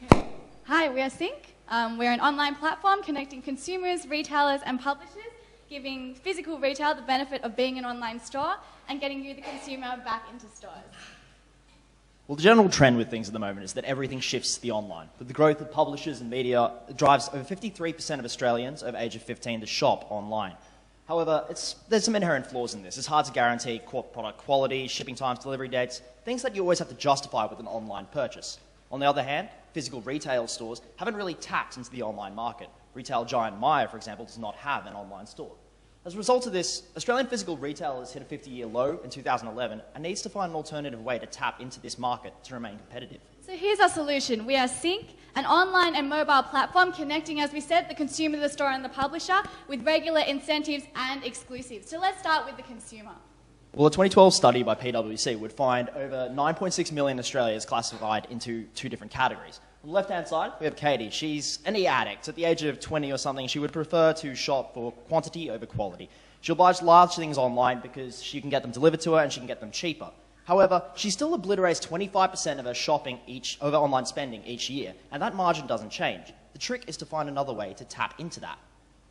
Okay. Hi, we are Sync. We're an online platform connecting consumers, retailers and publishers, giving physical retail the benefit of being an online store and getting you, the consumer, back into stores. Well, the general trend with things at the moment is that everything shifts to the online. With the growth of publishers and media, it drives over 53% of Australians over age of 15 to shop online. However, there's some inherent flaws in this. It's hard to guarantee product quality, shipping times, delivery dates, things that you always have to justify with an online purchase. On the other hand, physical retail stores haven't really tapped into the online market. Retail giant Myer, for example, does not have an online store. As a result of this, Australian physical retail has hit a 50-year low in 2011 and needs to find an alternative way to tap into this market to remain competitive. So here's our solution. We are Sync, an online and mobile platform connecting, as we said, the consumer, the store and the publisher with regular incentives and exclusives. So let's start with the consumer. Well, a 2012 study by PwC would find over 9.6 million Australians classified into two different categories. On the left-hand side, we have Katie. She's an e-addict. At the age of 20 or something, she would prefer to shop for quantity over quality. She'll buy large things online because she can get them delivered to her and she can get them cheaper. However, she still obliterates 25% of her of her online spending each year, and that margin doesn't change. The trick is to find another way to tap into that.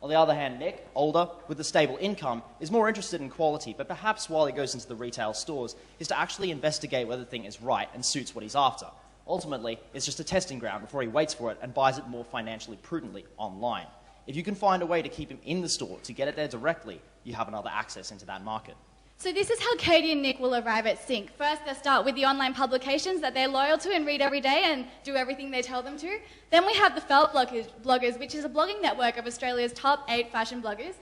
On the other hand, Nick, older, with a stable income, is more interested in quality, but perhaps while he goes into the retail stores, is to actually investigate whether the thing is right and suits what he's after. Ultimately, it's just a testing ground before he waits for it and buys it more financially prudently online. If you can find a way to keep him in the store, to get it there directly, you have another access into that market. So this is how Katie and Nick will arrive at Sync. First, they'll start with the online publications that they're loyal to and read every day and do everything they tell them to. Then we have the Felt bloggers, which is a blogging network of Australia's top 8 fashion bloggers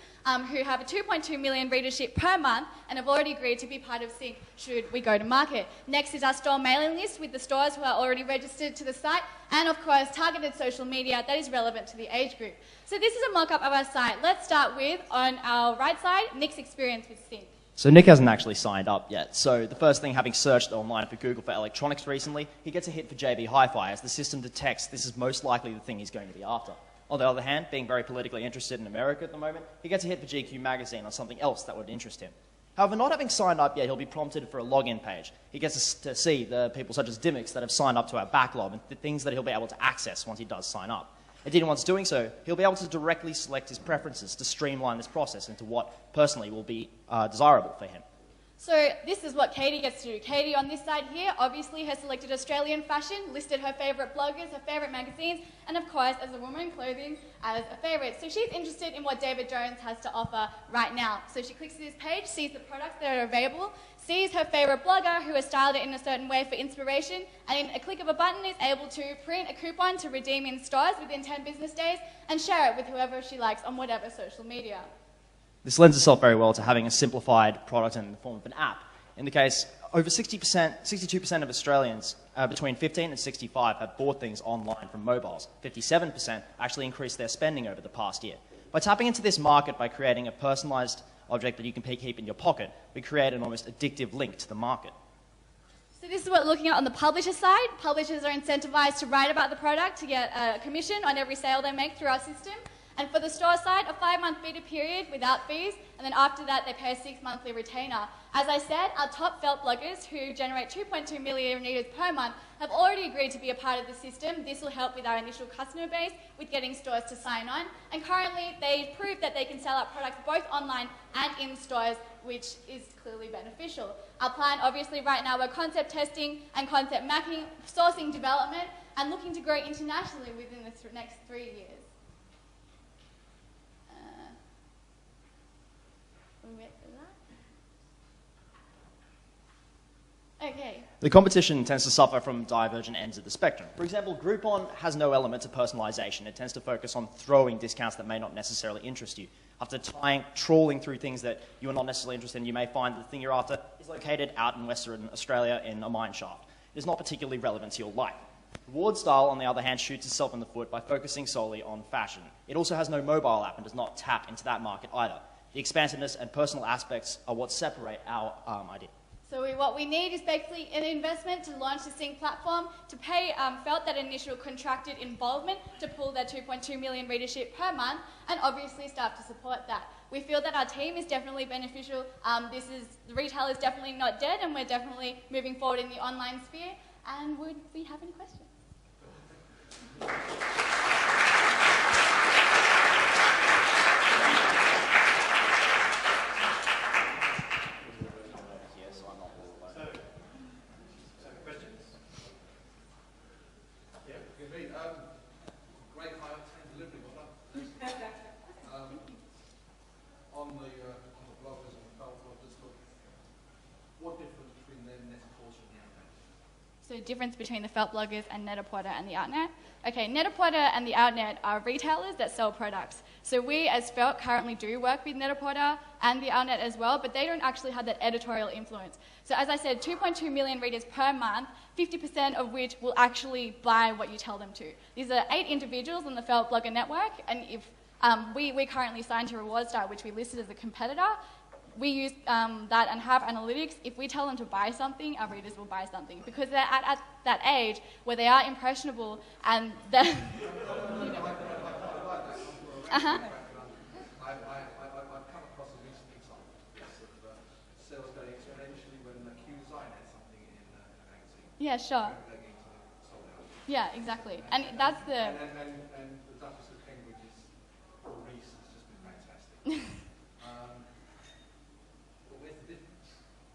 who have a 2.2 million readership per month and have already agreed to be part of Sync should we go to market. Next is our store mailing list with the stores who are already registered to the site, and of course targeted social media that is relevant to the age group. So this is a mock-up of our site. Let's start with, on our right side, Nick's experience with Sync. So Nick hasn't actually signed up yet. So the first thing, having searched online for Google for electronics recently, he gets a hit for JB Hi-Fi as the system detects this is most likely the thing he's going to be after. On the other hand, being very politically interested in America at the moment, he gets a hit for GQ magazine on something else that would interest him. However, not having signed up yet, he'll be prompted for a login page. He gets to see the people such as Dimmix that have signed up to our backlog and the things that he'll be able to access once he does sign up. Indeed, once doing so, he'll be able to directly select his preferences to streamline this process into what personally will be desirable for him. So this is what Katie gets to do. Katie on this side here obviously has selected Australian fashion, listed her favourite bloggers, her favourite magazines, and of course as a woman, clothing as a favourite. So she's interested in what David Jones has to offer right now. So she clicks to this page, sees the products that are available, sees her favourite blogger who has styled it in a certain way for inspiration, and in a click of a button is able to print a coupon to redeem in stores within 10 business days and share it with whoever she likes on whatever social media. This lends itself very well to having a simplified product in the form of an app. In the case, over 62% of Australians between 15 and 65 have bought things online from mobiles. 57% actually increased their spending over the past year. By tapping into this market by creating a personalised object that you can keep in your pocket, we create an almost addictive link to the market. So this is what we're looking at on the publisher side. Publishers are incentivized to write about the product to get a commission on every sale they make through our system. And for the store side, a 5-month beta period without fees, and then after that they pay a 6-monthly retainer. As I said, our top Felt bloggers, who generate 2.2 million readers per month, have already agreed to be a part of the system. This will help with our initial customer base with getting stores to sign on. And currently they've proved that they can sell our products both online and in stores, which is clearly beneficial. Our plan, obviously, right now we're concept testing and concept mapping, sourcing development, and looking to grow internationally within the next 3 years. Okay. The competition tends to suffer from divergent ends of the spectrum. For example, Groupon has no element of personalization. It tends to focus on throwing discounts that may not necessarily interest you. After trawling through things that you are not necessarily interested in, you may find that the thing you're after is located out in Western Australia in a mine shaft. It is not particularly relevant to your life. Reward Style, on the other hand, shoots itself in the foot by focusing solely on fashion. It also has no mobile app and does not tap into that market either. The expansiveness and personal aspects are what separate our idea. So what we need is basically an investment to launch the Sync platform, to pay Felt that initial contracted involvement to pull their 2.2 million readership per month, and obviously staff to support that. We feel that our team is definitely beneficial. The retail is definitely not dead, and we're definitely moving forward in the online sphere. And would we have any questions? Questions? Yeah, give me. Great high octane delivery, well done. On the bloggers and the felt bloggers, look, what difference between them, Net-a-Porter and the Outnet? So the difference between the felt bloggers and Net-a-Porter and the Outnet. Okay, Net-a-Porter and the Outnet are retailers that sell products. So we as Felt currently do work with Net-a-Porter and the Outnet as well, but they don't actually have that editorial influence. So as I said, 2.2 million readers per month, 50% of which will actually buy what you tell them to. These are 8 individuals on the Felt Blogger Network, and if we currently signed to RewardStar, which we listed as a competitor. We use that and have analytics. If we tell them to buy something, our readers will buy something because they're at that age where they are impressionable and they're... I've come across a recent example of sales going exponentially when the QZine had something in a magazine. Yeah, sure. Yeah, exactly. And that's the... And the Duchess of Cambridge's Reese has just been fantastic.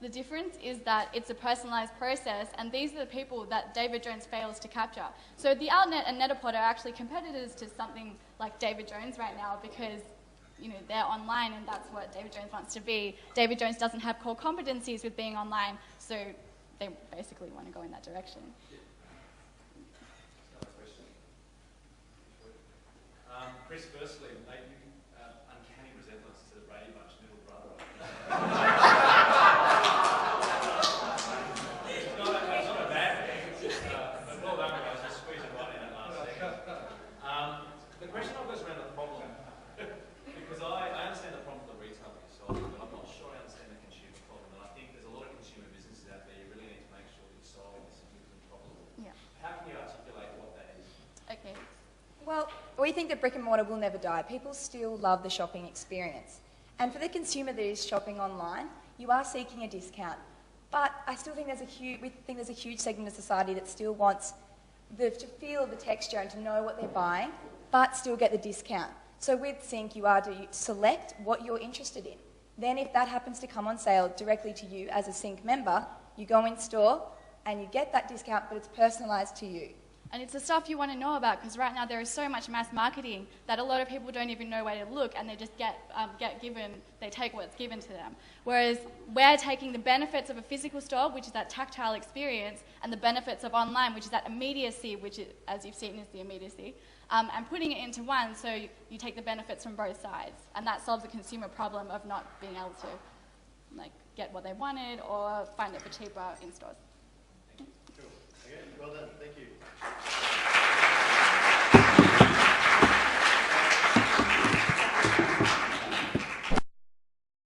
The difference is that it's a personalised process, and these are the people that David Jones fails to capture. So the Outnet and Net-a-Porter are actually competitors to something like David Jones right now because they're online and that's what David Jones wants to be. David Jones doesn't have core competencies with being online, so they basically want to go in that direction. Chris, firstly, mate, you uncanny resemblance to the Brady Bunch middle brother. It's not a bad thing, but well done, guys. Just squeezing right in that last second. The question I've got is around the problem, because I understand the problem for the retailer yourself, but I'm not sure I understand the consumer problem. And I think there's a lot of consumer businesses out there. You really need to make sure that you're solving this significant problem. Yeah. How can you articulate what that is? Okay. Well, we think that brick and mortar will never die. People still love the shopping experience. And for the consumer that is shopping online, you are seeking a discount. But I still think we think there's a huge segment of society that still wants to feel the texture and to know what they're buying, but still get the discount. So with Sync, you are to select what you're interested in. Then if that happens to come on sale directly to you as a Sync member, you go in store and you get that discount, but it's personalised to you. And it's the stuff you want to know about because right now there is so much mass marketing that a lot of people don't even know where to look and they just they take what's given to them. Whereas we're taking the benefits of a physical store, which is that tactile experience, and the benefits of online, which is that immediacy, which is, as you've seen is the immediacy, and putting it into one so you take the benefits from both sides. And that solves the consumer problem of not being able to get what they wanted or find it for cheaper in stores. Cool. Okay, well done. Thank you.